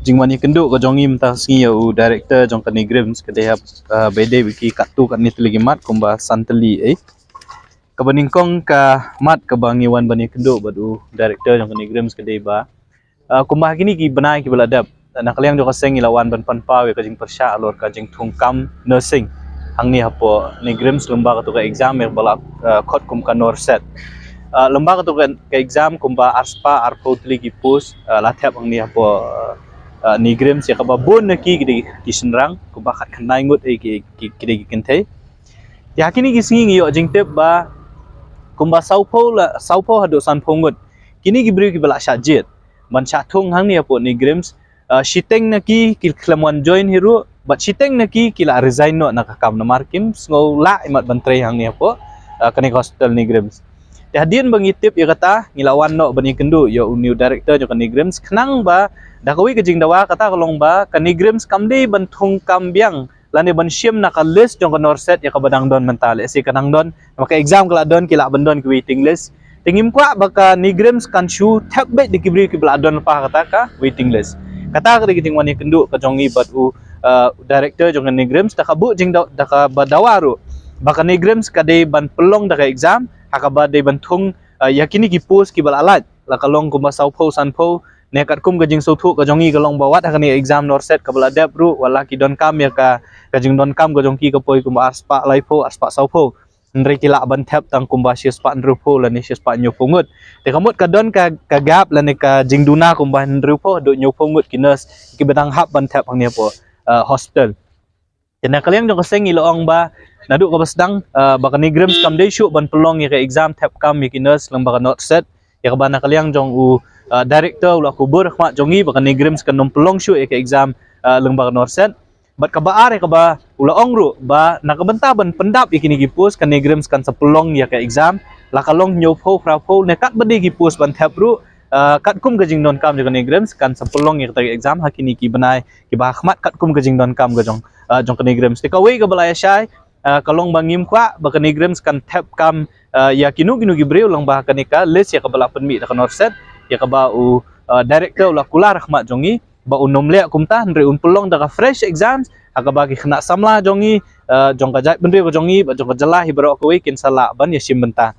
jingwani kenduk ko jongi mta sngi u director jong kani grims kedai bede wiki katu kan ni teligi mat kumba santeli kabaningkong ka mat kabangi wan bani kenduk badu director jong kani grims kedai ba kumba kini ki benai ki beladap nak kaliang jo kaseng ilawan ban panpawe ka jing persya alor ka jing thungkam nursing hang ni hapo ni grims lomba ka tu ka exam er balak khot kum ka norset lomba ka tu ka exam kumba arspa arpo teligi pus lathap hang ni hapo ni grims ya kaba bon ki ki senrang ko bakat khnai ngut ki kente ya kini ki singi yo jing tep ba kumba saupo hadu san phongut kini ki bri ki bala shajet man chathung hang ni apo ni grims shiteng na ki klamwan join hiru but shiteng na ki la resign no nakakam na markim ngo la imat bantre hang ni apo kani hospital ni grims hadian bang itip ya kata ngilawan no bani kendu yo new director jo kani grims khnang ba dakawi kejing dawa kata kolong ba kani grims kamde bantung kambiang lani ban shim na ka list jong norset ya ka badang don mental si kanang don maka exam kala don kila bandon ki waiting list tingim kwa baka ni grims kan shu tap bet di kibri ki bladon pa kata ka waiting list kata ka digiting wani kendu ka jongi bat u director jong kani grims dakabu jing daka badawaru baka ni grims kade ban pelong daka exam hakaba de bantung yakini ki post ki balalat la kalong kuma saupo sanpo nekat kum gajing sautu ka jongi kalong bawat hakani exam norset ka baladap ru wala ki don kam ya ka gajing don kam ka jongki ka poi kuma arspa laipo arspa saupo ndri kila ban tap tang kumba sispa ndrupo la ni sispa nyopungut te kamut ka don ka gap la ni ka jingduna kumba ndrupo do nyopungut kinas ki bedang hap ban tap hang ni po hospital kena kalian jong kaseng iloong ba naduk ka basdang baka ni grims kam day shoot ban pelong ya ka exam tap kam mikinas lang baka not set ya ka bana kaliang jong u director ula kubur khmat jongi baka ni grims kan nom pelong shoot ya ka exam lang baka not set bat ka baar ya ka ba ula ongru ba nakabenta ban pendap ikini gipus kan ni grims kan sepelong ya ka exam la kalong nyopo frapo nekat badi gipus ban tap ru kat kum gajing non kam jong ni grims kan sepelong ya ka exam hakini ki banai ki ba khmat kat kum gajing non kam ga jong kan ni grims te ka we ka balaya syai kalong bangim kwa bakani grims kan tap kam ya kinu gibreu lang bah kanika list ya kabala penmi da norset ya kaba u director la kula rahmat jongi ba unom le kumta ndre un pelong da fresh exams akaba ki khna samla jongi jong ka jai bendre ko jongi ba jong ka jala hibro ko we kin sala ban ya simbenta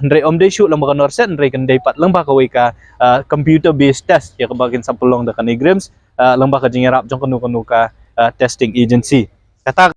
ndre om de shoot lang ba norset ndre kan dai pat lang ba ko we ka computer based test ya kaba kin sapelong da kani grims lang ba ka jingarap jong kanu ka testing agency kata